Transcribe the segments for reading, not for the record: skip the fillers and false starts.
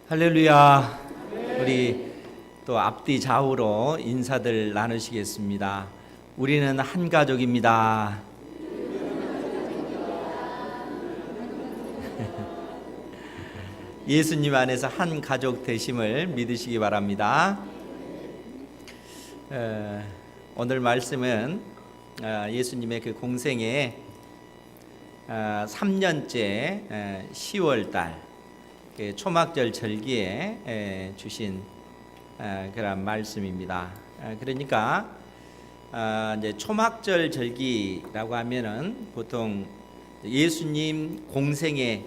할렐루야. 우리 또 앞뒤 좌우로 인사들 나누시겠습니다. 우리는 한 가족입니다. 예수님 안에서 한 가족 되심을 믿으시기 바랍니다. 오늘 말씀은 예수님의 그 공생애 3년째 10월달 초막절 절기에 주신 그런 말씀입니다. 그러니까 이제 초막절 절기라고 하면은 보통 예수님 공생애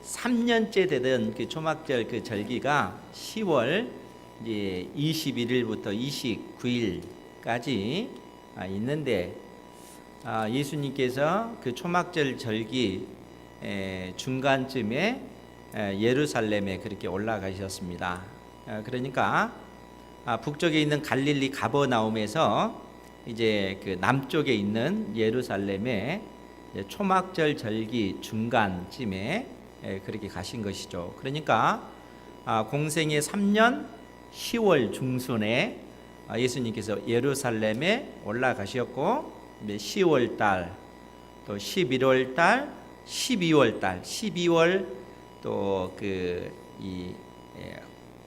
3년째 되던 그 초막절 그 절기가 10월 이제 21일부터 29일까지 있는데 예수님께서 그 초막절 절기 중간쯤에 예루살렘에 그렇게 올라가셨습니다. 그러니까 북쪽에 있는 갈릴리 가버나움에서 이제 그 남쪽에 있는 예루살렘에 초막절 절기 중간쯤에 그렇게 가신 것이죠. 그러니까 공생애 3년 10월 중순에 예수님께서 예루살렘에 올라가셨고 10월 달, 또 11월 달, 12월 달, 12월 또 그 이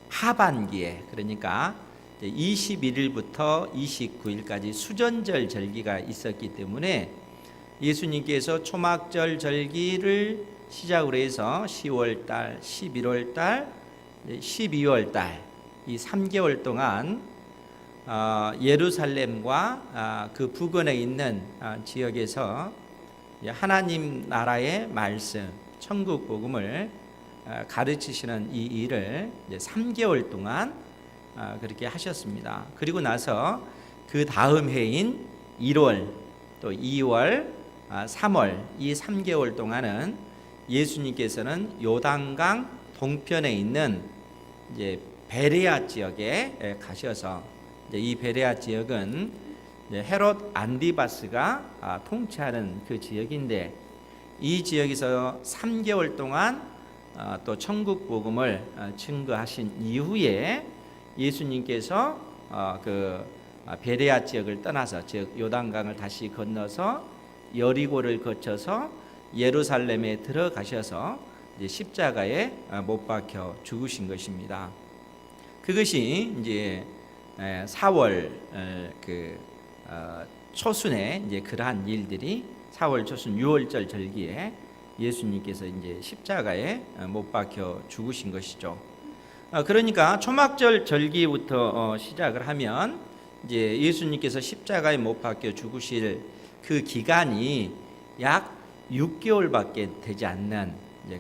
하반기에 그러니까 21일부터 29일까지 수전절 절기가 있었기 때문에 예수님께서 초막절 절기를 시작으로 해서 10월 달, 11월 달, 12월 달 이 3개월 동안 예루살렘과 그 부근에 있는 지역에서 하나님 나라의 말씀, 천국 복음을 가르치시는 이 일을 3개월 동안 그렇게 하셨습니다. 그리고 나서 그 다음 해인 1월 또 2월 3월 이 3개월 동안은 예수님께서는 요단강 동편에 있는 이제 베레아 지역에 가셔서 이 베레아 지역은 헤롯 안디바스가 통치하는 그 지역인데 이 지역에서 3개월 동안 또 천국 복음을 증거하신 이후에 예수님께서 그 베레아 지역을 떠나서 즉 요단강을 다시 건너서 여리고를 거쳐서 예루살렘에 들어가셔서 이제 십자가에 못 박혀 죽으신 것입니다. 그것이 이제 4월 그 초순에 이제 그러한 일들이 4월 초순 6월절 절기에 예수님께서 이제 십자가에 못 박혀 죽으신 것이죠. 그러니까 초막절 절기부터 시작을 하면 이제 예수님께서 십자가에 못 박혀 죽으실 그 기간이 약 6개월밖에 되지 않는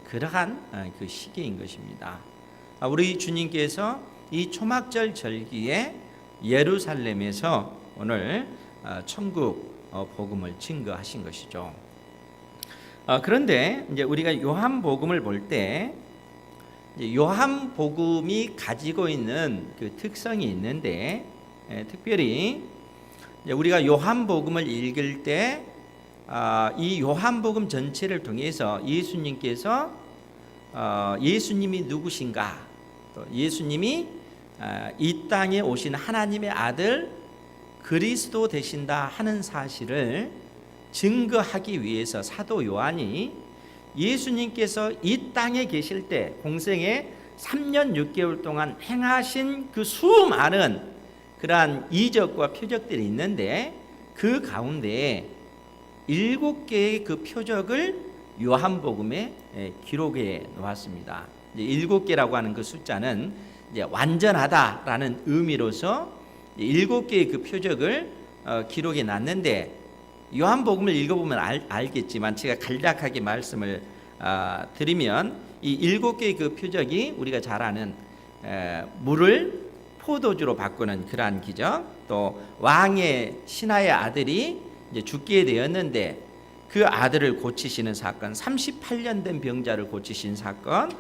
그러한 그 시기인 것입니다. 우리 주님께서 이 초막절 절기에 예루살렘에서 오늘 천국 복음을 증거하신 것이죠. 그런데 이제 우리가 요한복음을 볼 때 요한복음이 가지고 있는 그 특성이 있는데 특별히 우리가 요한복음을 읽을 때 이 요한복음 전체를 통해서 예수님께서 예수님이 누구신가, 또 예수님이 이 땅에 오신 하나님의 아들 그리스도 되신다 하는 사실을 증거하기 위해서 사도 요한이 예수님께서 이 땅에 계실 때 공생애 3년 6개월 동안 행하신 그 수많은 그러한 이적과 표적들이 있는데 그 가운데 7개의 그 표적을 요한복음에 기록해 놓았습니다. 7개라고 하는 그 숫자는 이제 완전하다라는 의미로서 7개의 그 표적을 기록해 놨는데 요한복음을 읽어보면 알겠지만 제가 간략하게 말씀을 드리면 이 7개의 그 표적이 우리가 잘 아는 물을 포도주로 바꾸는 그러한 기적, 또 왕의 신하의 아들이 이제 죽게 되었는데 그 아들을 고치시는 사건, 38년 된 병자를 고치신 사건,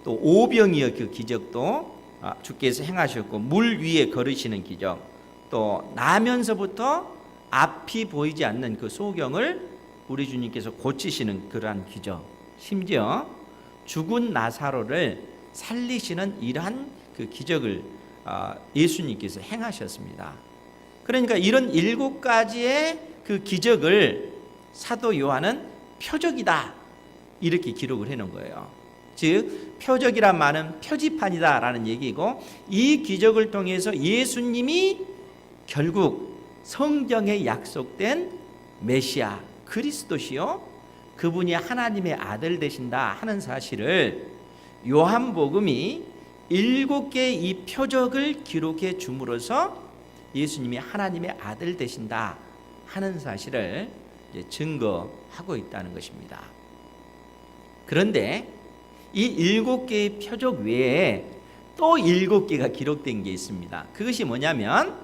또 오병이어 그 기적도 주께서 행하셨고 물 위에 걸으시는 기적, 또 나면서부터 앞이 보이지 않는 그 소경을 우리 주님께서 고치시는 그러한 기적, 심지어 죽은 나사로를 살리시는 이러한 그 기적을 예수님께서 행하셨습니다. 그러니까 이런 7가지의 그 기적을 사도 요한은 표적이다 이렇게 기록을 해놓은 거예요. 즉 표적이란 말은 표지판이다라는 얘기고, 이 기적을 통해서 예수님이 결국 성경에 약속된 메시아 그리스도시요 그분이 하나님의 아들 되신다 하는 사실을 요한복음이 7개의 이 표적을 기록해 줌으로써 예수님이 하나님의 아들 되신다 하는 사실을 증거하고 있다는 것입니다. 그런데 이 7개의 표적 외에 또 7개가 기록된 게 있습니다. 그것이 뭐냐면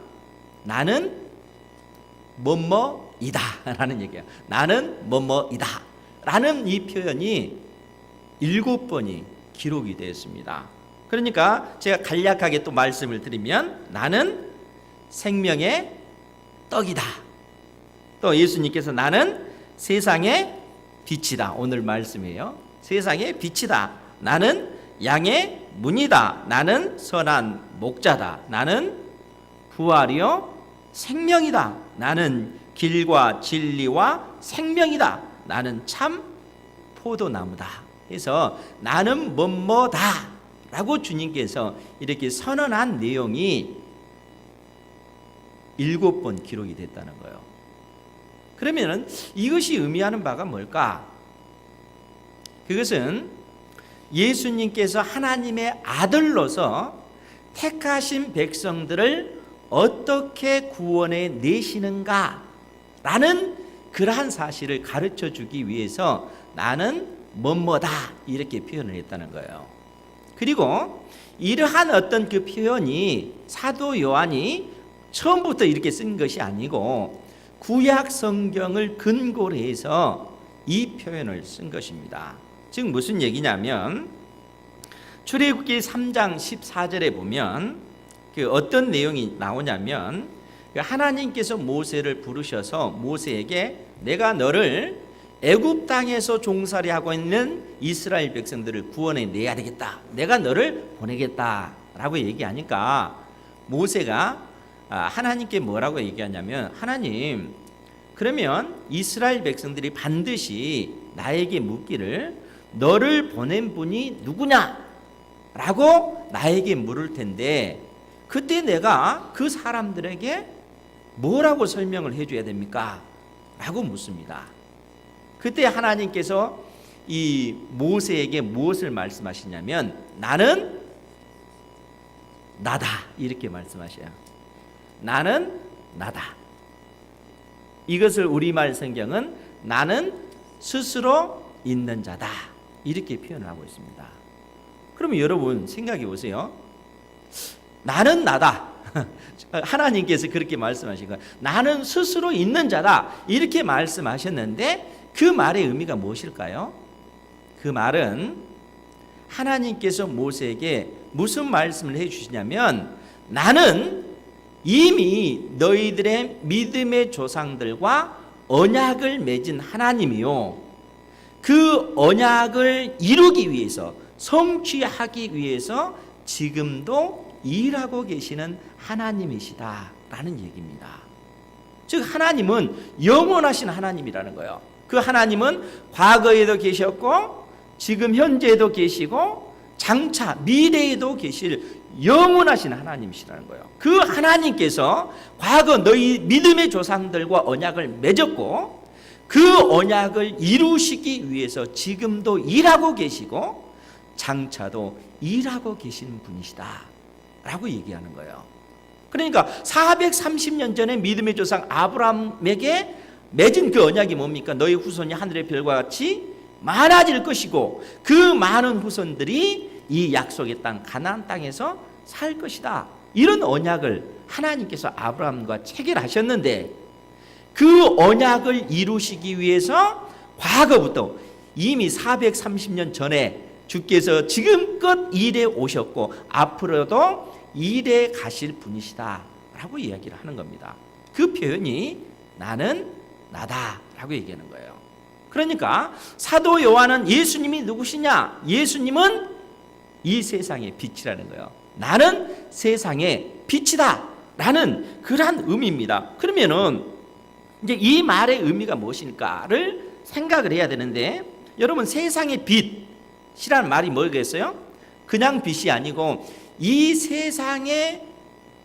나는 뭐뭐이다 라는 얘기예요. 나는 뭐뭐이다 라는 이 표현이 7번이 기록이 되었습니다. 그러니까 제가 간략하게 또 말씀을 드리면 나는 생명의 떡이다. 또 예수님께서 나는 세상의 빛이다. 오늘 말씀이에요. 세상의 빛이다. 나는 양의 문이다. 나는 선한 목자다. 나는 부활이요 생명이다. 나는 길과 진리와 생명이다. 나는 참 포도나무다. 그래서 나는 뭐뭐다 라고 주님께서 이렇게 선언한 내용이 7번 기록이 됐다는 거예요. 그러면 이것이 의미하는 바가 뭘까? 그것은 예수님께서 하나님의 아들로서 택하신 백성들을 어떻게 구원해 내시는가 라는 그러한 사실을 가르쳐 주기 위해서 나는 뭐뭐다 이렇게 표현을 했다는 거예요. 그리고 이러한 어떤 그 표현이 사도 요한이 처음부터 이렇게 쓴 것이 아니고 구약 성경을 근거로 해서 이 표현을 쓴 것입니다. 즉 무슨 얘기냐면 출애굽기 3장 14절에 보면 그 어떤 내용이 나오냐면 하나님께서 모세를 부르셔서 모세에게 내가 너를 애굽 땅에서 종살이 하고 있는 이스라엘 백성들을 구원해 내야 되겠다. 내가 너를 보내겠다라고 얘기하니까 모세가 하나님께 뭐라고 얘기하냐면 하나님 그러면 이스라엘 백성들이 반드시 나에게 묻기를 너를 보낸 분이 누구냐? 라고 나에게 물을 텐데 그때 내가 그 사람들에게 뭐라고 설명을 해줘야 됩니까? 라고 묻습니다. 그때 하나님께서 이 모세에게 무엇을 말씀하시냐면 나는 나다 이렇게 말씀하셔요. 나는 나다. 이것을 우리말 성경은 나는 스스로 있는 자다 이렇게 표현을 하고 있습니다. 그러면 여러분 생각해 보세요. 나는 나다. 하나님께서 그렇게 말씀하신 거예요. 나는 스스로 있는 자다 이렇게 말씀하셨는데 그 말의 의미가 무엇일까요? 그 말은 하나님께서 모세에게 무슨 말씀을 해주시냐면 나는 이미 너희들의 믿음의 조상들과 언약을 맺은 하나님이요 그 언약을 이루기 위해서 성취하기 위해서 지금도 일하고 계시는 하나님이시다라는 얘기입니다. 즉 하나님은 영원하신 하나님이라는 거예요. 그 하나님은 과거에도 계셨고 지금 현재에도 계시고 장차 미래에도 계실 영원하신 하나님이시라는 거예요. 그 하나님께서 과거 너희 믿음의 조상들과 언약을 맺었고 그 언약을 이루시기 위해서 지금도 일하고 계시고 장차도 일하고 계시는 분이시다 라고 얘기하는 거예요. 그러니까 430년 전에 믿음의 조상 아브라함에게 맺은 그 언약이 뭡니까? 너희 후손이 하늘의 별과 같이 많아질 것이고 그 많은 후손들이 이 약속의 땅 가나안 땅에서 살 것이다. 이런 언약을 하나님께서 아브라함과 체결하셨는데 그 언약을 이루시기 위해서 과거부터 이미 430년 전에 주께서 지금껏 일해 오셨고 앞으로도 일해 가실 분이시다 라고 이야기를 하는 겁니다. 그 표현이 나는 나다 라고 얘기하는 거예요. 그러니까 사도 요한은 예수님이 누구시냐? 예수님은 이 세상의 빛이라는 거예요. 나는 세상의 빛이다 라는 그러한 의미입니다. 그러면은 이제 이 말의 의미가 무엇일까를 생각을 해야 되는데, 여러분 세상의 빛이라는 말이 뭐겠어요? 그냥 빛이 아니고 이 세상에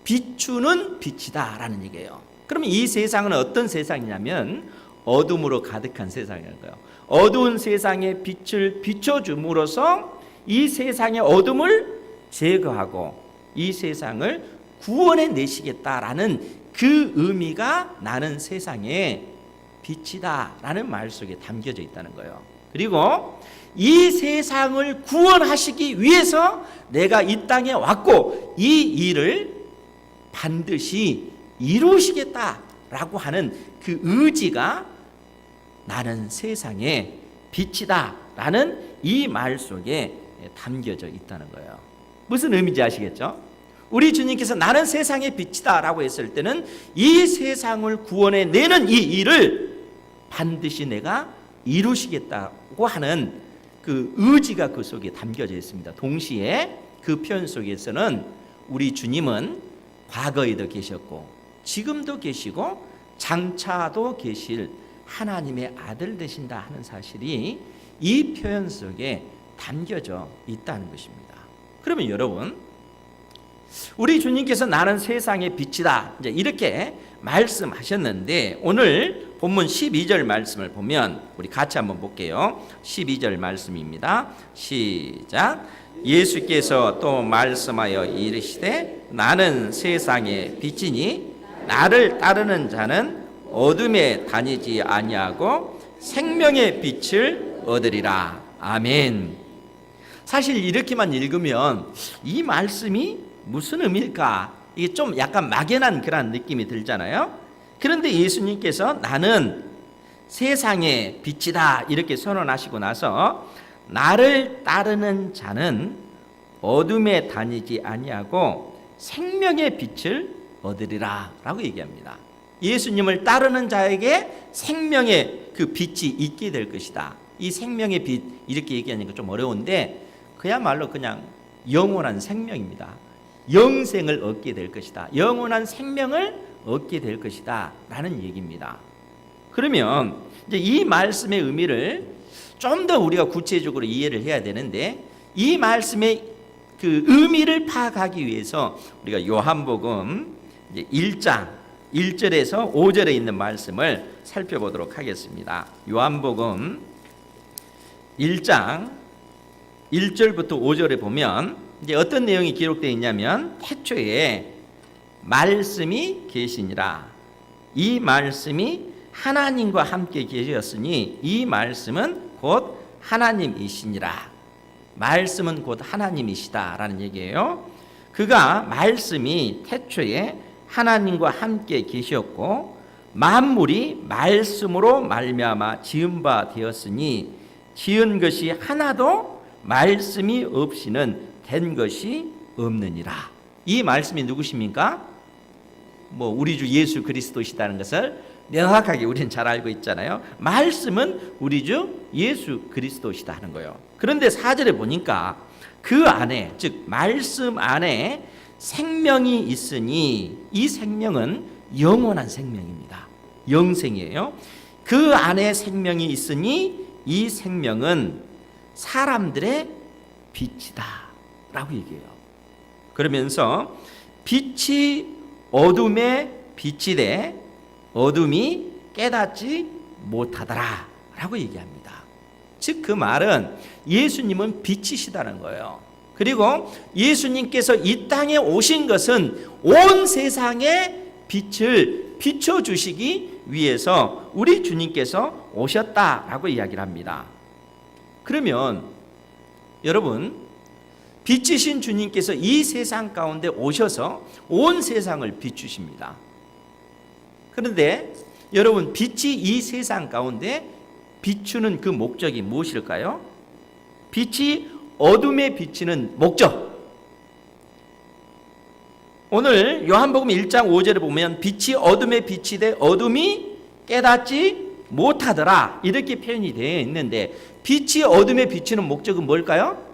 비추는 빛이다 라는 얘기예요. 그러면 이 세상은 어떤 세상이냐면 어둠으로 가득한 세상이라는 거예요. 어두운 세상에 빛을 비춰줌으로써 이 세상의 어둠을 제거하고 이 세상을 구원해 내시겠다라는 그 의미가 나는 세상의 빛이다 라는 말 속에 담겨져 있다는 거예요. 그리고 이 세상을 구원하시기 위해서 내가 이 땅에 왔고 이 일을 반드시 이루시겠다라고 하는 그 의지가 나는 세상의 빛이다 라는 이 말 속에 담겨져 있다는 거예요. 무슨 의미인지 아시겠죠? 우리 주님께서 나는 세상의 빛이다 라고 했을 때는 이 세상을 구원해 내는 이 일을 반드시 내가 이루시겠다고 하는 그 의지가 그 속에 담겨져 있습니다. 동시에 그 표현 속에서는 우리 주님은 과거에도 계셨고 지금도 계시고 장차도 계실 하나님의 아들 되신다 하는 사실이 이 표현 속에 담겨져 있다는 것입니다. 그러면 여러분, 우리 주님께서 나는 세상의 빛이다 이제 이렇게 말씀하셨는데, 오늘 본문 12절 말씀을 보면 우리 같이 한번 볼게요. 12절 말씀입니다. 시작. 예수께서 또 말씀하여 이르시되 나는 세상의 빛이니 나를 따르는 자는 어둠에 다니지 아니하고 생명의 빛을 얻으리라. 아멘. 사실 이렇게만 읽으면 이 말씀이 무슨 의미일까? 이게 좀 약간 막연한 그런 느낌이 들잖아요. 그런데 예수님께서 나는 세상의 빛이다 이렇게 선언하시고 나서 나를 따르는 자는 어둠에 다니지 아니하고 생명의 빛을 얻으리라 라고 얘기합니다. 예수님을 따르는 자에게 생명의 그 빛이 있게 될 것이다. 이 생명의 빛 이렇게 얘기하니까 좀 어려운데 그야말로 그냥 영원한 생명입니다. 영생을 얻게 될 것이다. 영원한 생명을 얻게 될 것이다 라는 얘기입니다. 그러면 이제 이 말씀의 의미를 좀 더 우리가 구체적으로 이해를 해야 되는데, 이 말씀의 그 의미를 파악하기 위해서 우리가 요한복음 이제 1장 1절에서 5절에 있는 말씀을 살펴보도록 하겠습니다. 요한복음 1장 1절부터 5절에 보면 이제 어떤 내용이 기록되어 있냐면, 태초에 말씀이 계시니라. 이 말씀이 하나님과 함께 계셨으니 이 말씀은 곧 하나님이시니라. 말씀은 곧 하나님이시다라는 얘기예요. 그가 말씀이 태초에 하나님과 함께 계셨고 만물이 말씀으로 말미암아 지은 바 되었으니 지은 것이 하나도 말씀이 없이는 된 것이 없느니라. 이 말씀이 누구십니까? 우리 주 예수 그리스도시다는 것을 명확하게 우리는 잘 알고 있잖아요. 말씀은 우리 주 예수 그리스도시다 하는 거예요. 그런데 4절에 보니까 그 안에, 즉 말씀 안에 생명이 있으니 이 생명은 영원한 생명입니다. 영생이에요. 그 안에 생명이 있으니 이 생명은 사람들의 빛이다 라고 얘기해요. 그러면서 빛이 어둠에 비치되 어둠이 깨닫지 못하더라 라고 얘기합니다. 즉 그 말은 예수님은 빛이시다는 거예요. 그리고 예수님께서 이 땅에 오신 것은 온 세상에 빛을 비춰주시기 위해서 우리 주님께서 오셨다라고 이야기를 합니다. 그러면 여러분, 빛이신 주님께서 이 세상 가운데 오셔서 온 세상을 비추십니다. 그런데 여러분, 빛이 이 세상 가운데 비추는 그 목적이 무엇일까요? 빛이 어둠에 비치는 목적. 오늘 요한복음 1장 5절에 보면 빛이 어둠에 비치되 어둠이 깨닫지 못하더라 이렇게 표현이 되어 있는데, 빛이 어둠에 비치는 목적은 뭘까요?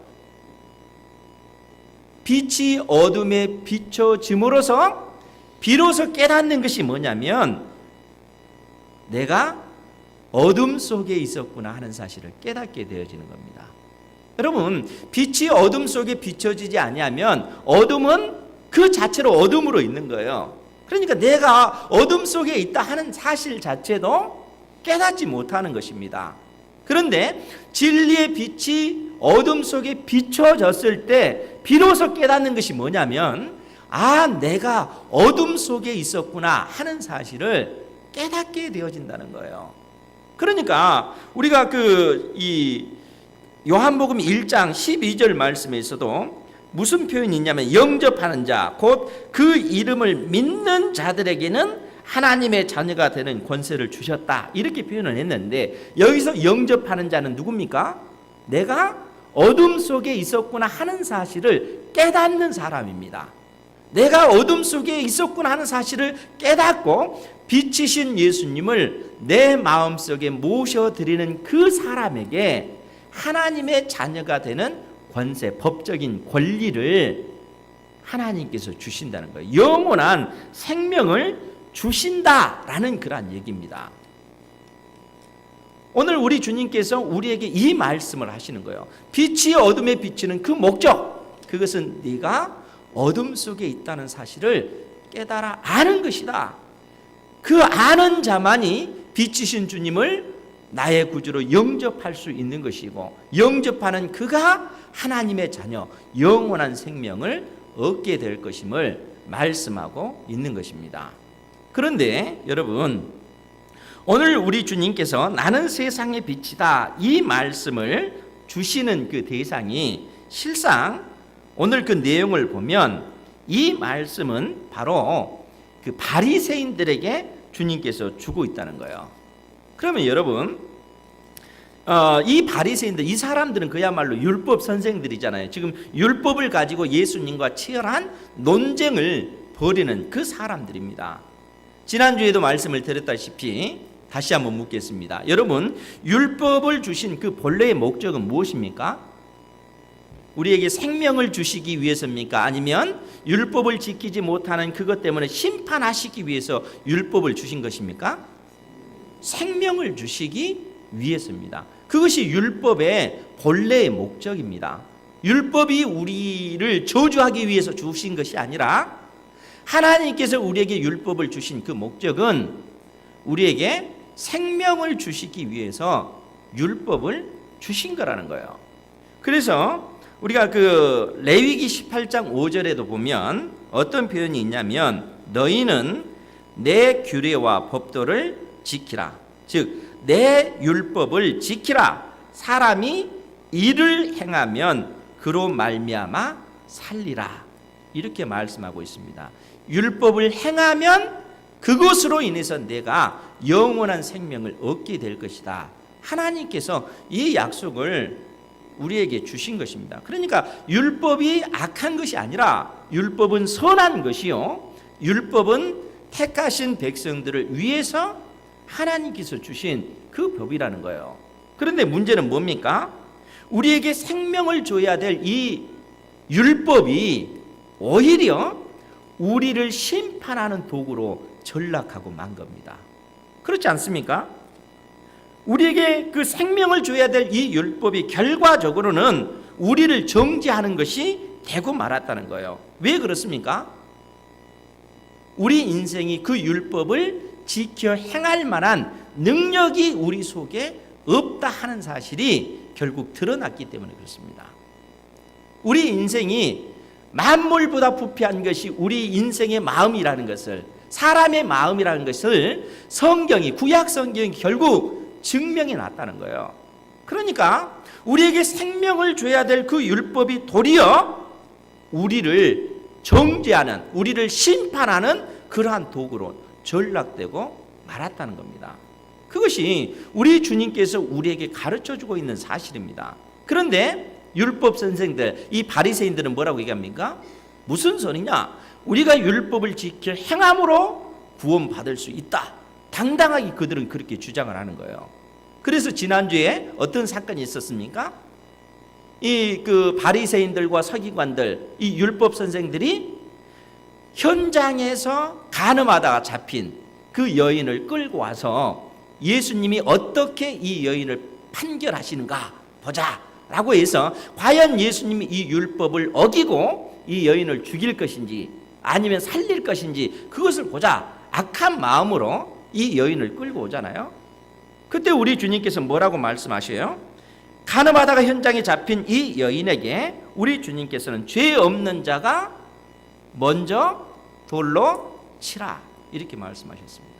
빛이 어둠에 비춰짐으로써 비로소 깨닫는 것이 뭐냐면 내가 어둠 속에 있었구나 하는 사실을 깨닫게 되어지는 겁니다. 여러분, 빛이 어둠 속에 비춰지지 아니하면 어둠은 그 자체로 어둠으로 있는 거예요. 그러니까 내가 어둠 속에 있다 하는 사실 자체도 깨닫지 못하는 것입니다. 그런데 진리의 빛이 어둠 속에 비춰졌을 때 비로소 깨닫는 것이 뭐냐면 내가 어둠 속에 있었구나 하는 사실을 깨닫게 되어진다는 거예요. 그러니까 우리가 이 요한복음 1장 12절 말씀에서도 무슨 표현이 있냐면 영접하는 자 곧 그 이름을 믿는 자들에게는 하나님의 자녀가 되는 권세를 주셨다 이렇게 표현을 했는데 여기서 영접하는 자는 누굽니까? 내가 어둠 속에 있었구나 하는 사실을 깨닫는 사람입니다. 내가 어둠 속에 있었구나 하는 사실을 깨닫고 빛이신 예수님을 내 마음속에 모셔드리는 그 사람에게 하나님의 자녀가 되는 권세, 법적인 권리를 하나님께서 주신다는 거예요. 영원한 생명을 주신다라는 그런 얘기입니다. 오늘 우리 주님께서 우리에게 이 말씀을 하시는 거예요. 빛이 어둠에 비치는 그 목적, 그것은 네가 어둠 속에 있다는 사실을 깨달아 아는 것이다. 그 아는 자만이 빛이신 주님을 나의 구주로 영접할 수 있는 것이고 영접하는 그가 하나님의 자녀, 영원한 생명을 얻게 될 것임을 말씀하고 있는 것입니다. 그런데 여러분, 오늘 우리 주님께서 나는 세상의 빛이다 이 말씀을 주시는 그 대상이 실상 오늘 그 내용을 보면 이 말씀은 바로 그 바리새인들에게 주님께서 주고 있다는 거예요. 그러면 여러분, 이 바리새인들, 이 사람들은 그야말로 율법 선생들이잖아요. 지금 율법을 가지고 예수님과 치열한 논쟁을 벌이는 그 사람들입니다. 지난주에도 말씀을 드렸다시피 다시 한번 묻겠습니다. 여러분, 율법을 주신 그 본래의 목적은 무엇입니까? 우리에게 생명을 주시기 위해서입니까? 아니면 율법을 지키지 못하는 그것 때문에 심판하시기 위해서 율법을 주신 것입니까? 생명을 주시기 위해서입니다. 그것이 율법의 본래의 목적입니다. 율법이 우리를 저주하기 위해서 주신 것이 아니라 하나님께서 우리에게 율법을 주신 그 목적은 우리에게 생명을 주시기 위해서 율법을 주신 거라는 거예요. 그래서 우리가 그 레위기 18장 5절에도 보면 어떤 표현이 있냐면 너희는 내 규례와 법도를 지키라. 즉 내 율법을 지키라. 사람이 이를 행하면 그로 말미암아 살리라. 이렇게 말씀하고 있습니다. 율법을 행하면 그것으로 인해서 내가 영원한 생명을 얻게 될 것이다. 하나님께서 이 약속을 우리에게 주신 것입니다. 그러니까 율법이 악한 것이 아니라 율법은 선한 것이요, 율법은 택하신 백성들을 위해서 하나님께서 주신 그 법이라는 거예요. 그런데 문제는 뭡니까? 우리에게 생명을 줘야 될 이 율법이 오히려 우리를 심판하는 도구로 전락하고 만 겁니다. 그렇지 않습니까? 우리에게 그 생명을 줘야 될 이 율법이 결과적으로는 우리를 정죄하는 것이 되고 말았다는 거예요. 왜 그렇습니까? 우리 인생이 그 율법을 지켜 행할 만한 능력이 우리 속에 없다 하는 사실이 결국 드러났기 때문에 그렇습니다. 우리 인생이 만물보다 부패한 것이 우리 인생의 마음이라는 것을, 사람의 마음이라는 것을 성경이, 구약 성경이 결국 증명해 놨다는 거예요. 그러니까 우리에게 생명을 줘야 될 그 율법이 도리어 우리를 정죄하는, 우리를 심판하는 그러한 도구로 전락되고 말았다는 겁니다. 그것이 우리 주님께서 우리에게 가르쳐주고 있는 사실입니다. 그런데 율법 선생들, 이 바리새인들은 뭐라고 얘기합니까? 무슨 소리냐? 우리가 율법을 지켜 행함으로 구원받을 수 있다. 당당하게 그들은 그렇게 주장을 하는 거예요. 그래서 지난주에 어떤 사건이 있었습니까? 이 그 바리새인들과 서기관들, 이 율법 선생들이 현장에서 간음하다가 잡힌 그 여인을 끌고 와서 예수님이 어떻게 이 여인을 판결하시는가 보자라고 해서 과연 예수님이 이 율법을 어기고 이 여인을 죽일 것인지 아니면 살릴 것인지 그것을 보자 악한 마음으로 이 여인을 끌고 오잖아요. 그때 우리 주님께서 뭐라고 말씀하셔요? 간음하다가 현장에 잡힌 이 여인에게 우리 주님께서는 죄 없는 자가 먼저 돌로 치라 이렇게 말씀하셨습니다.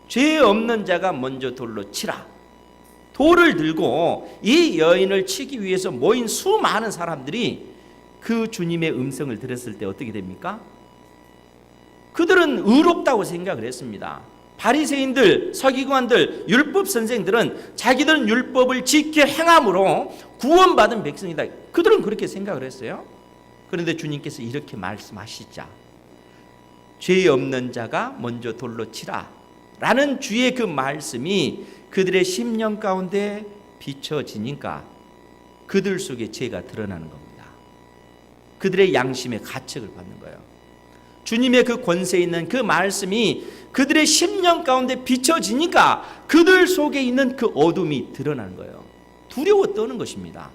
죄 없는 자가 먼저 돌로 치라. 돌을 들고 이 여인을 치기 위해서 모인 수많은 사람들이 그 주님의 음성을 들었을 때 어떻게 됩니까? 그들은 의롭다고 생각을 했습니다. 바리새인들, 서기관들, 율법 선생들은 자기들은 율법을 지켜 행함으로 구원받은 백성이다. 그들은 그렇게 생각을 했어요. 그런데 주님께서 이렇게 말씀하시자 죄 없는 자가 먼저 돌로 치라 라는 주의 그 말씀이 그들의 심령 가운데 비춰지니까 그들 속에 죄가 드러나는 겁니다. 그들의 양심의 가책을 받는 거예요. 주님의 그 권세 있는 그 말씀이 그들의 심령 가운데 비춰지니까 그들 속에 있는 그 어둠이 드러나는 거예요. 두려워 떠는 것입니다.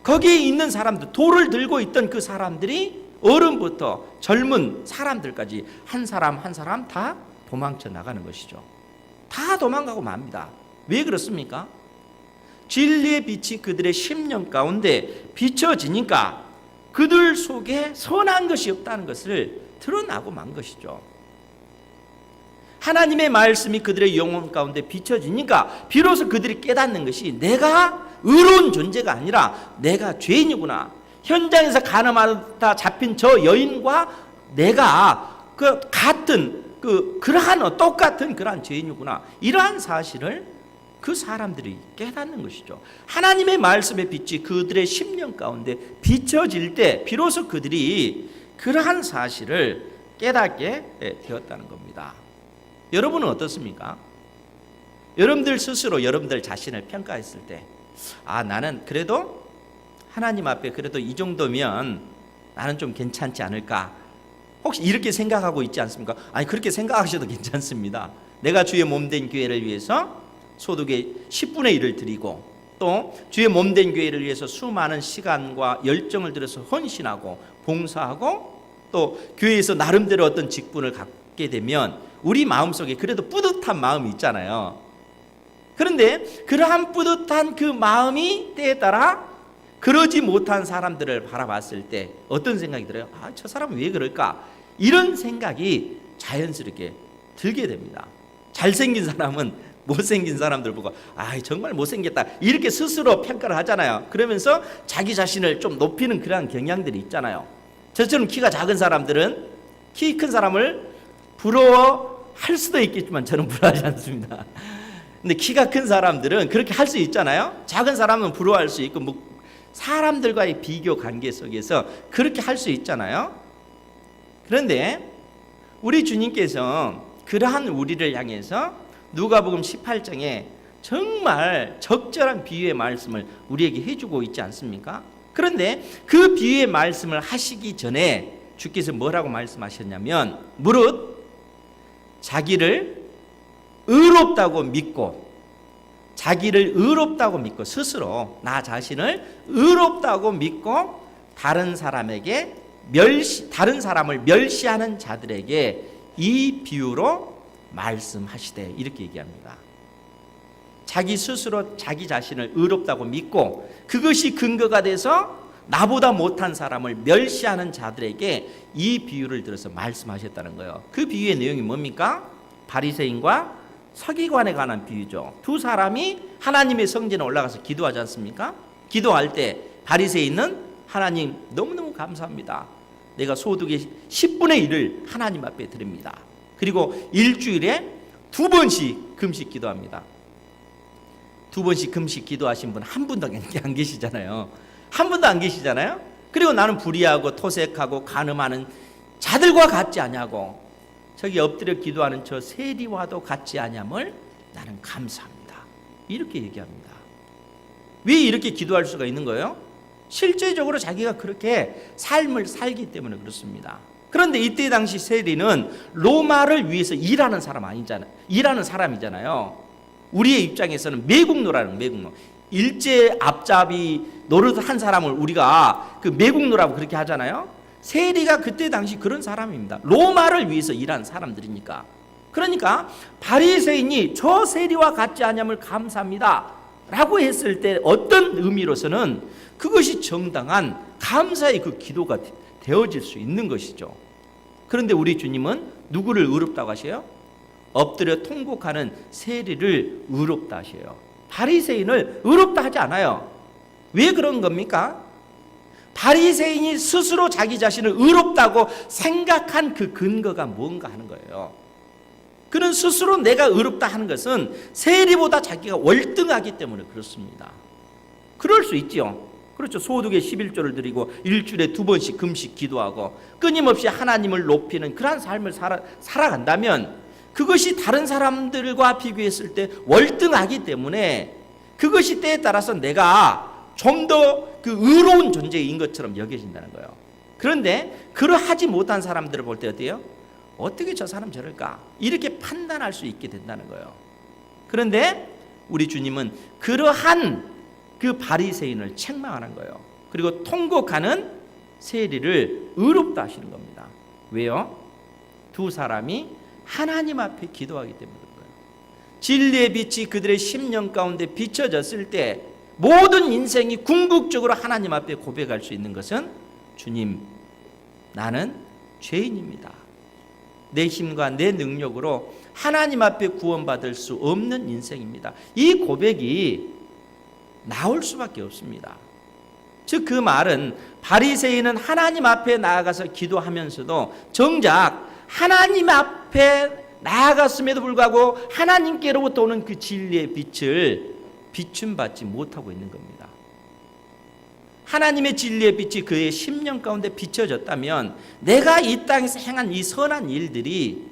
거기에 있는 사람들, 돌을 들고 있던 그 사람들이 어른부터 젊은 사람들까지 한 사람 한 사람 다 도망쳐 나가는 것이죠. 다 도망가고 맙니다. 왜 그렇습니까? 진리의 빛이 그들의 심령 가운데 비춰지니까 그들 속에 선한 것이 없다는 것을 드러나고 만 것이죠. 하나님의 말씀이 그들의 영혼 가운데 비춰지니까 비로소 그들이 깨닫는 것이 내가 의로운 존재가 아니라 내가 죄인이구나. 현장에서 간음하다 잡힌 저 여인과 내가 그 같은 그러한 똑같은 그러한 죄인이구나. 이러한 사실을 그 사람들이 깨닫는 것이죠. 하나님의 말씀의 빛이 그들의 심령 가운데 비춰질 때 비로소 그들이 그러한 사실을 깨닫게 되었다는 겁니다. 여러분은 어떻습니까? 여러분들 스스로 여러분들 자신을 평가했을 때 나는 그래도 하나님 앞에 그래도 이 정도면 나는 좀 괜찮지 않을까? 혹시 이렇게 생각하고 있지 않습니까? 아니 그렇게 생각하셔도 괜찮습니다. 내가 주의 몸된 교회를 위해서 소득의 10분의 1을 드리고 또 주의 몸된 교회를 위해서 수많은 시간과 열정을 들여서 헌신하고 봉사하고 또 교회에서 나름대로 어떤 직분을 갖게 되면 우리 마음속에 그래도 뿌듯한 마음이 있잖아요. 그런데 그러한 뿌듯한 그 마음이 때에 따라 그러지 못한 사람들을 바라봤을 때 어떤 생각이 들어요? 저 사람은 왜 그럴까? 이런 생각이 자연스럽게 들게 됩니다. 잘생긴 사람은 못생긴 사람들 보고 정말 못생겼다 이렇게 스스로 평가를 하잖아요. 그러면서 자기 자신을 좀 높이는 그러한 경향들이 있잖아요. 저처럼 키가 작은 사람들은 키 큰 사람을 부러워할 수도 있겠지만 저는 부러워하지 않습니다. 근데 키가 큰 사람들은 그렇게 할 수 있잖아요. 작은 사람은 부러워할 수 있고 사람들과의 비교 관계 속에서 그렇게 할 수 있잖아요. 그런데 우리 주님께서 그러한 우리를 향해서 누가복음 18장에 정말 적절한 비유의 말씀을 우리에게 해주고 있지 않습니까? 그런데 그 비유의 말씀을 하시기 전에 주께서 뭐라고 말씀하셨냐면 무릇 자기를 의롭다고 믿고 스스로 나 자신을 의롭다고 믿고 다른 사람을 멸시하는 자들에게 이 비유로 말씀하시되 이렇게 얘기합니다. 자기 스스로 자기 자신을 의롭다고 믿고 그것이 근거가 돼서 나보다 못한 사람을 멸시하는 자들에게 이 비유를 들어서 말씀하셨다는 거예요. 그 비유의 내용이 뭡니까? 바리새인과 서기관에 관한 비유죠. 두 사람이 하나님의 성전에 올라가서 기도하지 않습니까? 기도할 때 바리새인은 하나님 너무너무 감사합니다. 내가 소득의 10분의 1을 하나님 앞에 드립니다. 그리고 일주일에 2번씩 금식 기도합니다. 2번씩 금식 기도하신 분 한 분도 안 계시잖아요. 한 분도 안 계시잖아요. 그리고 나는 불의하고 토색하고 간음하는 자들과 같지 아니하고 저기 엎드려 기도하는 저 세리와도 같지 아니함을 나는 감사합니다. 이렇게 얘기합니다. 왜 이렇게 기도할 수가 있는 거예요? 실제적으로 자기가 그렇게 삶을 살기 때문에 그렇습니다. 그런데 이때 당시 세리는 로마를 위해서 일하는 사람이잖아요. 우리의 입장에서는 매국노라는 매국노. 일제 앞잡이 노릇한 사람을 우리가 그 매국노라고 그렇게 하잖아요. 세리가 그때 당시 그런 사람입니다. 로마를 위해서 일한 사람들이니까. 그러니까 바리새인이 저 세리와 같지 않음을 감사합니다 라고 했을 때 어떤 의미로서는 그것이 정당한 감사의 그 기도가 되어질 수 있는 것이죠. 그런데 우리 주님은 누구를 의롭다고 하셔요? 엎드려 통곡하는 세리를 의롭다 하셔요. 바리새인을 의롭다 하지 않아요. 왜 그런 겁니까? 바리새인이 스스로 자기 자신을 의롭다고 생각한 그 근거가 뭔가 하는 거예요. 그는 스스로 내가 의롭다 하는 것은 세리보다 자기가 월등하기 때문에 그렇습니다. 그럴 수 있지요. 그렇죠. 소득의 11조를 드리고 일주일에 2번씩 금식 기도하고 끊임없이 하나님을 높이는 그러한 삶을 살아간다면 그것이 다른 사람들과 비교했을 때 월등하기 때문에 그것이 때에 따라서 내가 좀 더 그 의로운 존재인 것처럼 여겨진다는 거예요. 그런데 그러하지 못한 사람들을 볼 때 어때요? 어떻게 저 사람 저럴까? 이렇게 판단할 수 있게 된다는 거예요. 그런데 우리 주님은 그러한 그 바리새인을 책망하는 거예요. 그리고 통곡하는 세리를 의롭다 하시는 겁니다. 왜요? 두 사람이 하나님 앞에 기도하기 때문에 그런 거예요. 진리의 빛이 그들의 심령 가운데 비춰졌을 때 모든 인생이 궁극적으로 하나님 앞에 고백할 수 있는 것은 주님, 나는 죄인입니다. 내 힘과 내 능력으로 하나님 앞에 구원받을 수 없는 인생입니다. 이 고백이 나올 수밖에 없습니다. 즉 그 말은 바리새인은 하나님 앞에 나아가서 기도하면서도 정작 하나님 앞에 나아갔음에도 불구하고 하나님께로부터 오는 그 진리의 빛을 비춤받지 못하고 있는 겁니다. 하나님의 진리의 빛이 그의 심령 가운데 비춰졌다면 내가 이 땅에서 행한 이 선한 일들이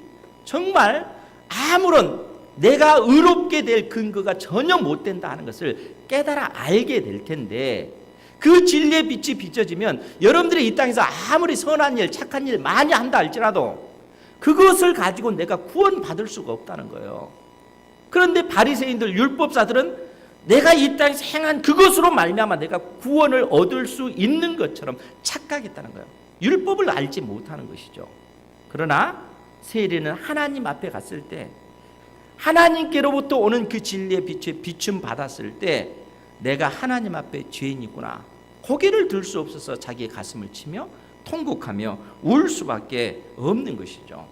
정말 아무런 내가 의롭게 될 근거가 전혀 못 된다 하는 것을 깨달아 알게 될 텐데 그 진리의 빛이 비춰지면 여러분들이 이 땅에서 아무리 선한 일, 착한 일 많이 한다 할지라도 그것을 가지고 내가 구원받을 수가 없다는 거예요. 그런데 바리새인들, 율법사들은 내가 이 땅에서 행한 그것으로 말미암아 내가 구원을 얻을 수 있는 것처럼 착각했다는 거예요. 율법을 알지 못하는 것이죠. 그러나 세리는 하나님 앞에 갔을 때 하나님께로부터 오는 그 진리의 빛에 비춤 받았을 때 내가 하나님 앞에 죄인이구나. 고개를 들 수 없어서 자기의 가슴을 치며 통곡하며 울 수밖에 없는 것이죠.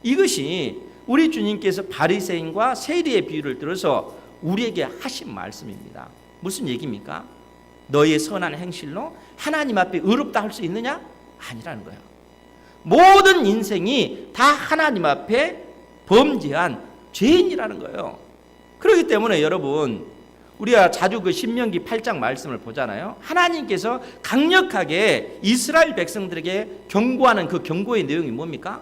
이것이 우리 주님께서 바리새인과 세리의 비유를 들어서 우리에게 하신 말씀입니다. 무슨 얘기입니까? 너의 선한 행실로 하나님 앞에 의롭다 할 수 있느냐? 아니라는 거예요. 모든 인생이 다 하나님 앞에 범죄한 죄인이라는 거예요. 그렇기 때문에 여러분 우리가 자주 그 신명기 8장 말씀을 보잖아요. 하나님께서 강력하게 이스라엘 백성들에게 경고하는 그 경고의 내용이 뭡니까?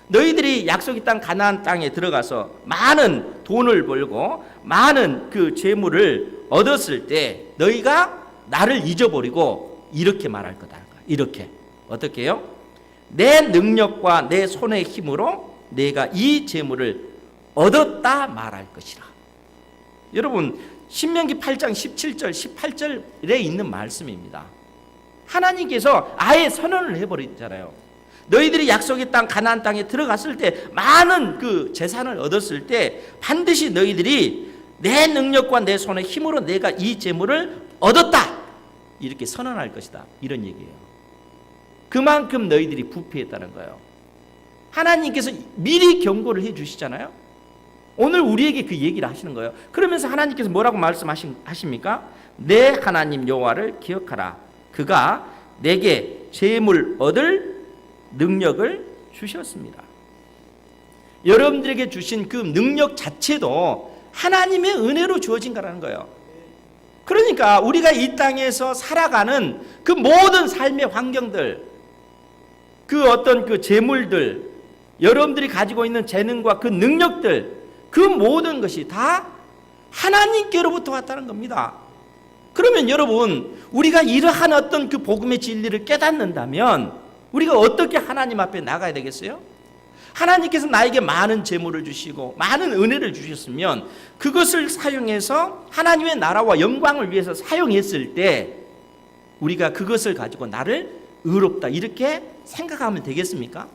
너희들이 약속의 땅 가나안 땅에 들어가서 많은 돈을 벌고 많은 그 재물을 얻었을 때 너희가 나를 잊어버리고 이렇게 말할 거다. 이렇게 어떻게 해요? 내 능력과 내 손의 힘으로 내가 이 재물을 얻었다 말할 것이라. 여러분 신명기 8장 17절 18절에 있는 말씀입니다. 하나님께서 아예 선언을 해버리잖아요. 너희들이 약속의 땅 가나안 땅에 들어갔을 때 많은 그 재산을 얻었을 때 반드시 너희들이 내 능력과 내 손의 힘으로 내가 이 재물을 얻었다 이렇게 선언할 것이다 이런 얘기예요. 그만큼 너희들이 부패했다는 거예요. 하나님께서 미리 경고를 해 주시잖아요. 오늘 우리에게 그 얘기를 하시는 거예요. 그러면서 하나님께서 뭐라고 말씀하십니까? 내 하나님 여호와를 기억하라. 그가 내게 재물 얻을 능력을 주셨습니다. 여러분들에게 주신 그 능력 자체도 하나님의 은혜로 주어진 거라는 거예요. 그러니까 우리가 이 땅에서 살아가는 그 모든 삶의 환경들, 그 어떤 그 재물들, 여러분들이 가지고 있는 재능과 그 능력들, 그 모든 것이 다 하나님께로부터 왔다는 겁니다. 그러면 여러분, 우리가 이러한 어떤 그 복음의 진리를 깨닫는다면 우리가 어떻게 하나님 앞에 나가야 되겠어요? 하나님께서 나에게 많은 재물을 주시고 많은 은혜를 주셨으면 그것을 사용해서 하나님의 나라와 영광을 위해서 사용했을 때 우리가 그것을 가지고 나를 의롭다 이렇게 생각하면 되겠습니까?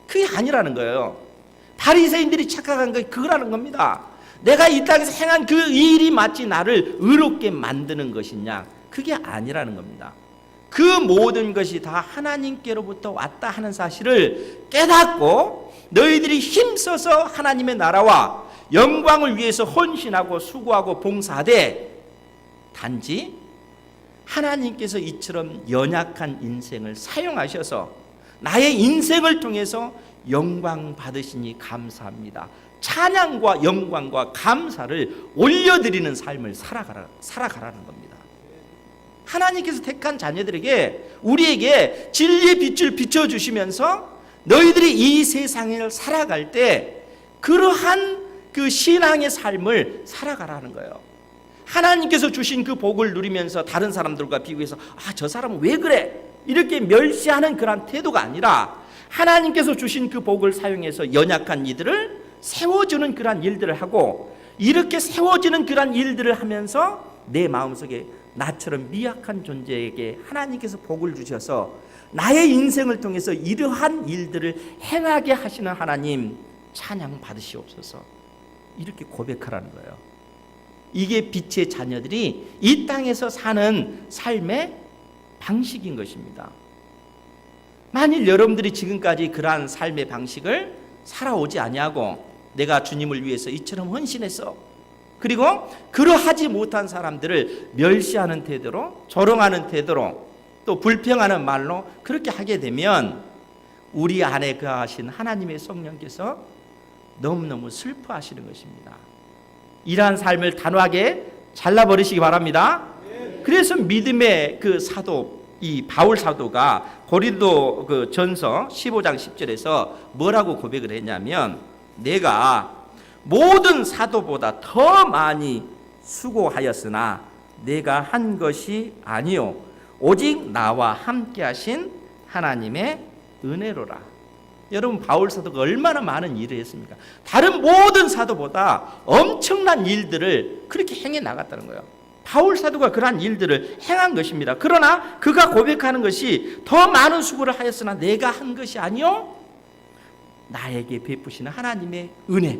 그게 아니라는 거예요. 바리새인들이 착각한 게 그거라는 겁니다. 내가 이 땅에서 행한 그 일이 마치 나를 의롭게 만드는 것이냐, 그게 아니라는 겁니다. 그 모든 것이 다 하나님께로부터 왔다 하는 사실을 깨닫고 너희들이 힘써서 하나님의 나라와 영광을 위해서 헌신하고 수고하고 봉사하되 단지 하나님께서 이처럼 연약한 인생을 사용하셔서 나의 인생을 통해서 영광 받으시니 감사합니다. 찬양과 영광과 감사를 올려드리는 삶을 살아가라는 겁니다. 하나님께서 택한 자녀들에게 우리에게 진리의 빛을 비춰주시면서 너희들이 이 세상을 살아갈 때 그러한 그 신앙의 삶을 살아가라는 거예요. 하나님께서 주신 그 복을 누리면서 다른 사람들과 비교해서 저 사람은 왜 그래? 이렇게 멸시하는 그런 태도가 아니라 하나님께서 주신 그 복을 사용해서 연약한 이들을 세워주는 그런 일들을 하고 이렇게 세워지는 그런 일들을 하면서 내 마음속에 나처럼 미약한 존재에게 하나님께서 복을 주셔서 나의 인생을 통해서 이러한 일들을 행하게 하시는 하나님 찬양 받으시옵소서 이렇게 고백하라는 거예요. 이게 빛의 자녀들이 이 땅에서 사는 삶의 방식인 것입니다. 만일 여러분들이 지금까지 그러한 삶의 방식을 살아오지 아니하고 내가 주님을 위해서 이처럼 헌신했어, 그리고 그러하지 못한 사람들을 멸시하는 태도로, 조롱하는 태도로, 또 불평하는 말로 그렇게 하게 되면 우리 안에 거하신 하나님의 성령께서 너무너무 슬퍼하시는 것입니다. 이러한 삶을 단호하게 잘라버리시기 바랍니다. 그래서 믿음의 그 사도, 이 바울 사도가 고린도 그 전서 15장 10절에서 뭐라고 고백을 했냐면, 내가 모든 사도보다 더 많이 수고하였으나 내가 한 것이 아니요 오직 나와 함께 하신 하나님의 은혜로라. 여러분, 바울 사도가 얼마나 많은 일을 했습니까? 다른 모든 사도보다 엄청난 일들을 그렇게 행해 나갔다는 거예요. 바울 사도가 그러한 일들을 행한 것입니다. 그러나 그가 고백하는 것이 더 많은 수고를 하였으나 내가 한 것이 아니요 나에게 베푸시는 하나님의 은혜,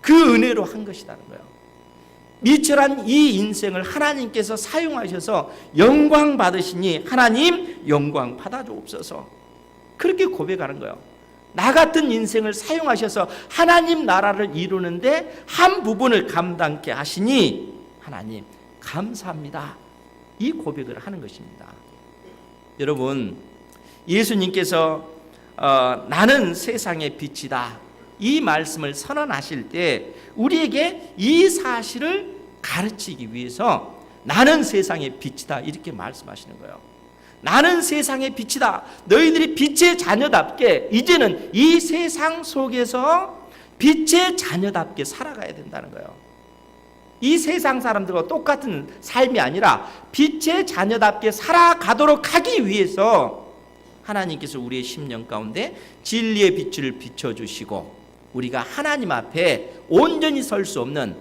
그 은혜로 한 것이라는 거예요. 미철한 이 인생을 하나님께서 사용하셔서 영광 받으시니 하나님 영광 받아주옵소서, 그렇게 고백하는 거예요. 나 같은 인생을 사용하셔서 하나님 나라를 이루는데 한 부분을 감당케 하시니 하나님 감사합니다, 이 고백을 하는 것입니다. 여러분, 예수님께서 나는 세상의 빛이다, 이 말씀을 선언하실 때 우리에게 이 사실을 가르치기 위해서 나는 세상의 빛이다 이렇게 말씀하시는 거예요. 나는 세상의 빛이다. 너희들이 빛의 자녀답게 이제는 이 세상 속에서 빛의 자녀답게 살아가야 된다는 거예요. 이 세상 사람들과 똑같은 삶이 아니라 빛의 자녀답게 살아가도록 하기 위해서 하나님께서 우리의 심령 가운데 진리의 빛을 비춰주시고 우리가 하나님 앞에 온전히 설 수 없는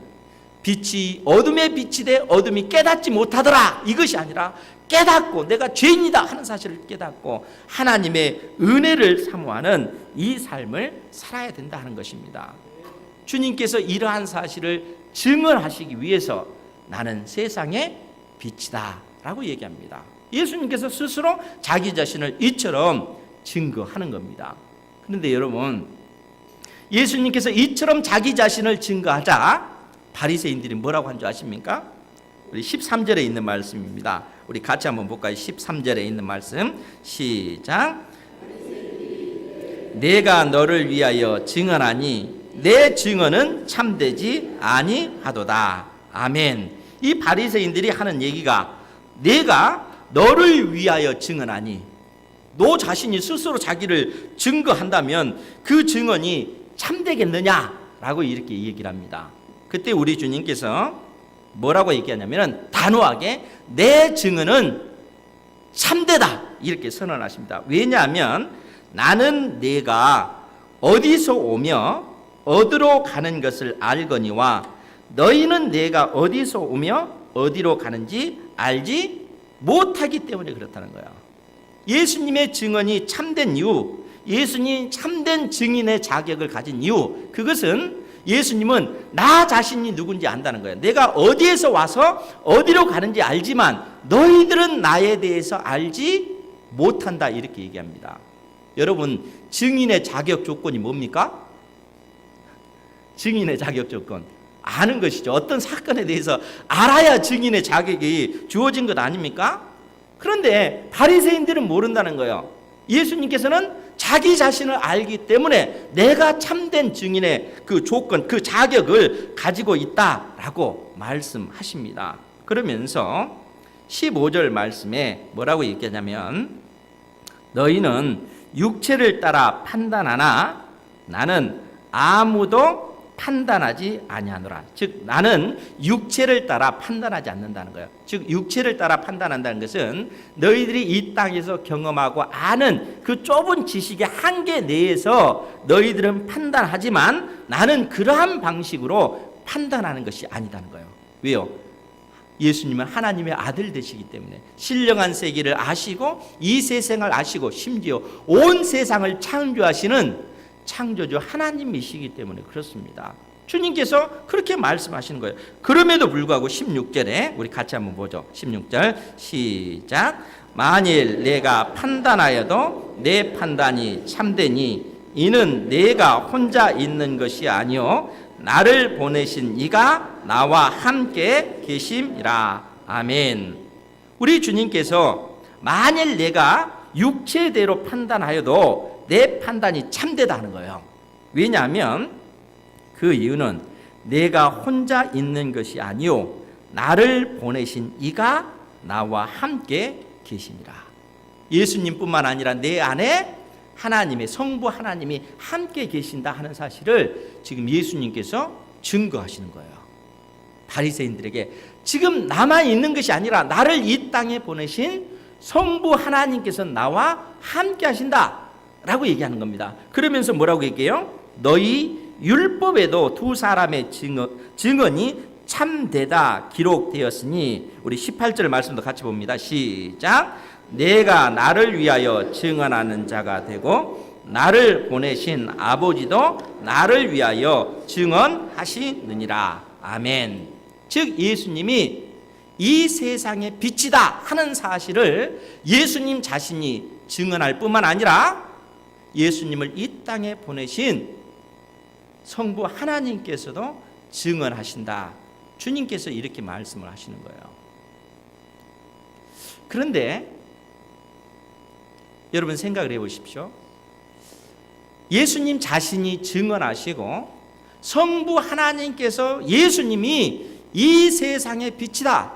빛이 어둠의 빛이 돼 어둠이 깨닫지 못하더라, 이것이 아니라 깨닫고 내가 죄인이다 하는 사실을 깨닫고 하나님의 은혜를 사모하는 이 삶을 살아야 된다 하는 것입니다. 주님께서 이러한 사실을 증언하시기 위해서 나는 세상의 빛이다 라고 얘기합니다. 예수님께서 스스로 자기 자신을 이처럼 증거하는 겁니다. 그런데 여러분, 예수님께서 이처럼 자기 자신을 증거하자 바리새인들이 뭐라고 한 줄 아십니까? 우리 13절에 있는 말씀입니다. 우리 같이 한번 볼까요? 13절에 있는 말씀 시작. 내가 너를 위하여 증언하니 내 증언은 참되지 아니하도다. 아멘. 이 바리새인들이 하는 얘기가 내가 너를 위하여 증언하니, 너 자신이 스스로 자기를 증거한다면 그 증언이 참되겠느냐라고 이렇게 얘기를 합니다. 그때 우리 주님께서 뭐라고 얘기하냐면 단호하게 내 증언은 참되다 이렇게 선언하십니다. 왜냐하면 나는 내가 어디서 오며 어디로 가는 것을 알거니와 너희는 내가 어디서 오며 어디로 가는지 알지 못하기 때문에 그렇다는 거야. 예수님의 증언이 참된 이유, 예수님 참된 증인의 자격을 가진 이유, 그것은 예수님은 나 자신이 누군지 안다는 거예요. 내가 어디에서 와서 어디로 가는지 알지만 너희들은 나에 대해서 알지 못한다 이렇게 얘기합니다. 여러분, 증인의 자격 조건이 뭡니까? 증인의 자격 조건 아는 것이죠. 어떤 사건에 대해서 알아야 증인의 자격이 주어진 것 아닙니까? 그런데 바리새인들은 모른다는 거예요. 예수님께서는 자기 자신을 알기 때문에 내가 참된 증인의 그 조건, 그 자격을 가지고 있다라고 말씀하십니다. 그러면서 15절 말씀에 뭐라고 얘기하냐면 너희는 육체를 따라 판단하나 나는 아무도 판단하지 아니하노라. 즉 나는 육체를 따라 판단하지 않는다는 거예요. 즉 육체를 따라 판단한다는 것은 너희들이 이 땅에서 경험하고 아는 그 좁은 지식의 한계 내에서 너희들은 판단하지만 나는 그러한 방식으로 판단하는 것이 아니다는 거예요. 왜요? 예수님은 하나님의 아들 되시기 때문에 신령한 세계를 아시고 이 세상을 아시고 심지어 온 세상을 창조하시는 창조주 하나님이시기 때문에 그렇습니다. 주님께서 그렇게 말씀하시는 거예요. 그럼에도 불구하고 16절에 우리 같이 한번 보죠. 16절 시작. 만일 내가 판단하여도 내 판단이 참되니 이는 내가 혼자 있는 것이 아니요 나를 보내신 이가 나와 함께 계심이라. 아멘. 우리 주님께서 만일 내가 육체대로 판단하여도 내 판단이 참되다 하는 거예요. 왜냐하면 그 이유는 내가 혼자 있는 것이 아니요 나를 보내신 이가 나와 함께 계시니라. 예수님뿐만 아니라 내 안에 하나님의 성부 하나님이 함께 계신다 하는 사실을 지금 예수님께서 증거하시는 거예요. 바리새인들에게 지금 나만 있는 것이 아니라 나를 이 땅에 보내신 성부 하나님께서 나와 함께 하신다 라고 얘기하는 겁니다. 그러면서 뭐라고 얘기해요? 너희 율법에도 두 사람의 증언이 참되다 기록되었으니 우리 18절 말씀도 같이 봅니다. 시작. 내가 나를 위하여 증언하는 자가 되고 나를 보내신 아버지도 나를 위하여 증언하시느니라. 아멘. 즉 예수님이 이 세상의 빛이다 하는 사실을 예수님 자신이 증언할 뿐만 아니라 예수님을 이 땅에 보내신 성부 하나님께서도 증언하신다. 주님께서 이렇게 말씀을 하시는 거예요. 그런데 여러분 생각을 해보십시오. 예수님 자신이 증언하시고 성부 하나님께서 예수님이 이 세상의 빛이다.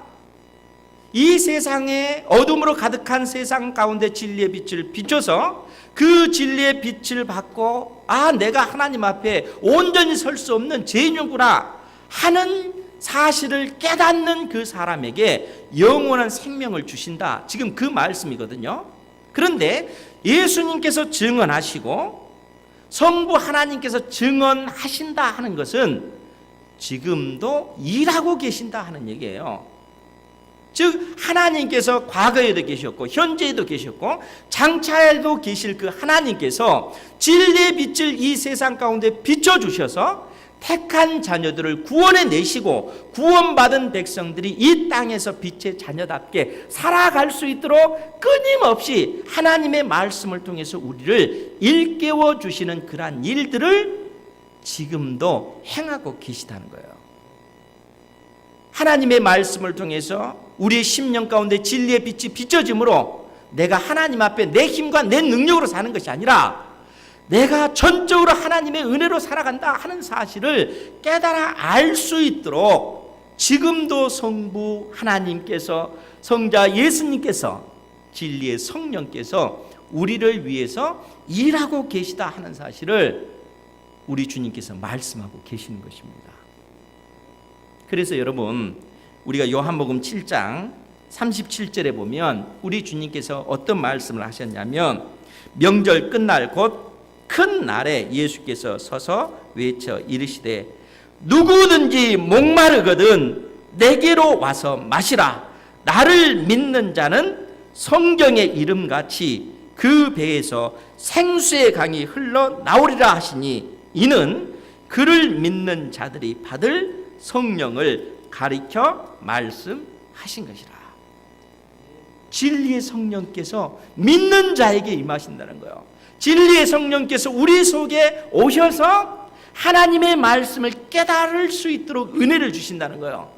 이 세상에 어둠으로 가득한 세상 가운데 진리의 빛을 비춰서 그 진리의 빛을 받고 내가 하나님 앞에 온전히 설 수 없는 죄인이구나 하는 사실을 깨닫는 그 사람에게 영원한 생명을 주신다. 지금 그 말씀이거든요. 그런데 예수님께서 증언하시고 성부 하나님께서 증언하신다 하는 것은 지금도 일하고 계신다 하는 얘기예요. 즉 하나님께서 과거에도 계셨고 현재에도 계셨고 장차에도 계실 그 하나님께서 진리의 빛을 이 세상 가운데 비춰주셔서 택한 자녀들을 구원해 내시고 구원받은 백성들이 이 땅에서 빛의 자녀답게 살아갈 수 있도록 끊임없이 하나님의 말씀을 통해서 우리를 일깨워 주시는 그러한 일들을 지금도 행하고 계시다는 거예요. 하나님의 말씀을 통해서 우리의 심령 가운데 진리의 빛이 비춰짐으로 내가 하나님 앞에 내 힘과 내 능력으로 사는 것이 아니라 내가 전적으로 하나님의 은혜로 살아간다 하는 사실을 깨달아 알 수 있도록 지금도 성부 하나님께서 성자 예수님께서 진리의 성령께서 우리를 위해서 일하고 계시다 하는 사실을 우리 주님께서 말씀하고 계시는 것입니다. 그래서 여러분 우리가 요한복음 7장 37절에 보면 우리 주님께서 어떤 말씀을 하셨냐면, 명절 끝날 곧 큰 날에 예수께서 서서 외쳐 이르시되 누구든지 목마르거든 내게로 와서 마시라. 나를 믿는 자는 성경의 이름같이 그 배에서 생수의 강이 흘러나오리라 하시니, 이는 그를 믿는 자들이 받을 성령을 가리켜 말씀하신 것이라. 진리의 성령께서 믿는 자에게 임하신다는 거예요. 진리의 성령께서 우리 속에 오셔서 하나님의 말씀을 깨달을 수 있도록 은혜를 주신다는 거예요.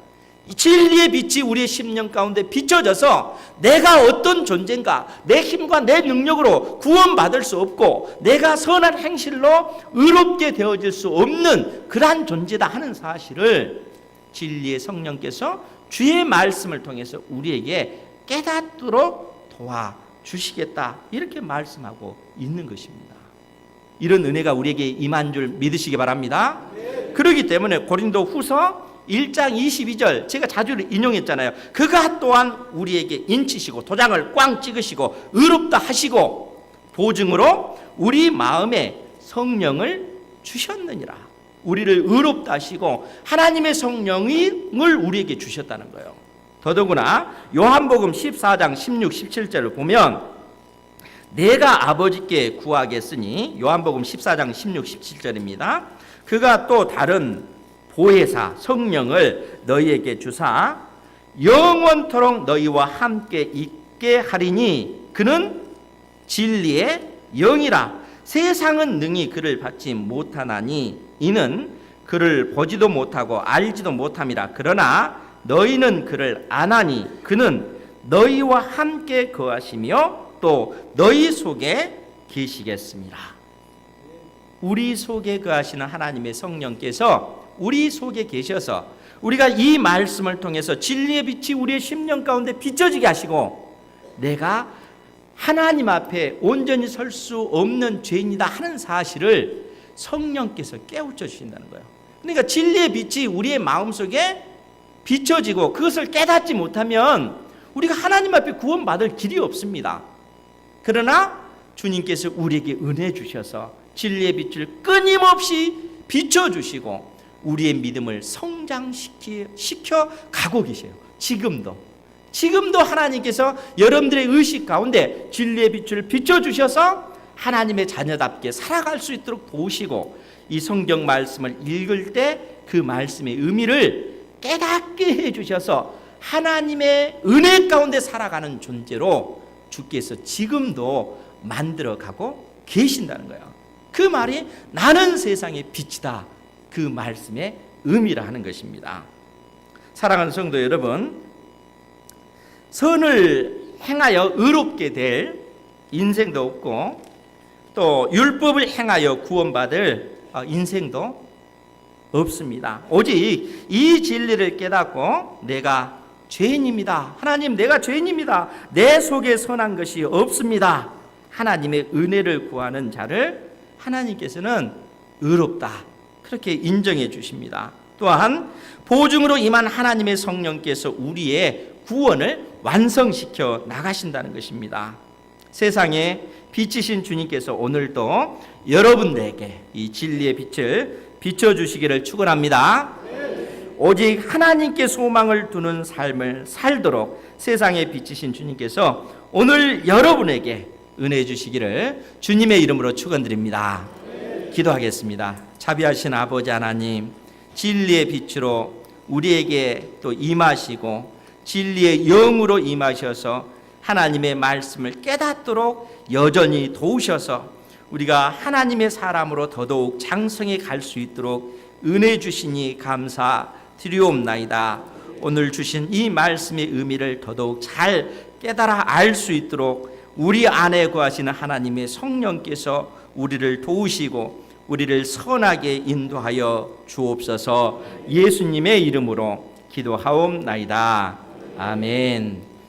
진리의 빛이 우리의 심령 가운데 비춰져서 내가 어떤 존재인가, 내 힘과 내 능력으로 구원받을 수 없고 내가 선한 행실로 의롭게 되어질 수 없는 그러한 존재다 하는 사실을 진리의 성령께서 주의 말씀을 통해서 우리에게 깨닫도록 도와주시겠다, 이렇게 말씀하고 있는 것입니다. 이런 은혜가 우리에게 임한 줄 믿으시기 바랍니다. 그렇기 때문에 고린도 후서 1장 22절 제가 자주 인용했잖아요. 그가 또한 우리에게 인치시고 도장을 꽝 찍으시고 의롭다 하시고 보증으로 우리 마음에 성령을 주셨느니라. 우리를 의롭다 하시고 하나님의 성령을 우리에게 주셨다는 거예요. 더더구나 요한복음 14장 16, 17절을 보면 내가 아버지께 구하겠으니, 요한복음 14장 16, 17절입니다. 그가 또 다른 보혜사 성령을 너희에게 주사 영원토록 너희와 함께 있게 하리니 그는 진리의 영이라. 세상은 능히 그를 받지 못하나니 이는 그를 보지도 못하고 알지도 못함이라. 그러나 너희는 그를 아나니 그는 너희와 함께 거하시며 또 너희 속에 계시겠습니다. 우리 속에 거하시는 하나님의 성령께서 우리 속에 계셔서 우리가 이 말씀을 통해서 진리의 빛이 우리의 심령 가운데 비춰지게 하시고 내가 하나님 앞에 온전히 설 수 없는 죄인이다 하는 사실을 성령께서 깨우쳐 주신다는 거예요. 그러니까 진리의 빛이 우리의 마음속에 비춰지고 그것을 깨닫지 못하면 우리가 하나님 앞에 구원받을 길이 없습니다. 그러나 주님께서 우리에게 은혜 주셔서 진리의 빛을 끊임없이 비춰주시고 우리의 믿음을 성장시켜 가고 계세요. 지금도 하나님께서 여러분들의 의식 가운데 진리의 빛을 비춰주셔서 하나님의 자녀답게 살아갈 수 있도록 도우시고, 이 성경 말씀을 읽을 때 그 말씀의 의미를 깨닫게 해주셔서 하나님의 은혜 가운데 살아가는 존재로 주께서 지금도 만들어가고 계신다는 거예요. 그 말이 나는 세상의 빛이다, 그 말씀의 의미라 하는 것입니다. 사랑하는 성도 여러분, 선을 행하여 의롭게 될 인생도 없고 또 율법을 행하여 구원받을 인생도 없습니다. 오직 이 진리를 깨닫고 내가 죄인입니다. 하나님, 내가 죄인입니다. 내 속에 선한 것이 없습니다. 하나님의 은혜를 구하는 자를 하나님께서는 의롭다, 그렇게 인정해 주십니다. 또한 보증으로 임한 하나님의 성령께서 우리의 구원을 완성시켜 나가신다는 것입니다. 세상에 빛이신 주님께서 오늘도 여러분들에게 이 진리의 빛을 비춰주시기를 축원합니다. 오직 하나님께 소망을 두는 삶을 살도록 세상에 빛이신 주님께서 오늘 여러분에게 은혜 주시기를 주님의 이름으로 축원드립니다. 기도하겠습니다. 자비하신 아버지 하나님, 진리의 빛으로 우리에게 또 임하시고 진리의 영으로 임하셔서 하나님의 말씀을 깨닫도록 여전히 도우셔서 우리가 하나님의 사람으로 더더욱 장성해 갈 수 있도록 은혜 주시니 감사드리옵나이다. 오늘 주신 이 말씀의 의미를 더더욱 잘 깨달아 알 수 있도록 우리 안에 거하시는 하나님의 성령께서 우리를 도우시고 우리를 선하게 인도하여 주옵소서. 예수님의 이름으로 기도하옵나이다. 아멘.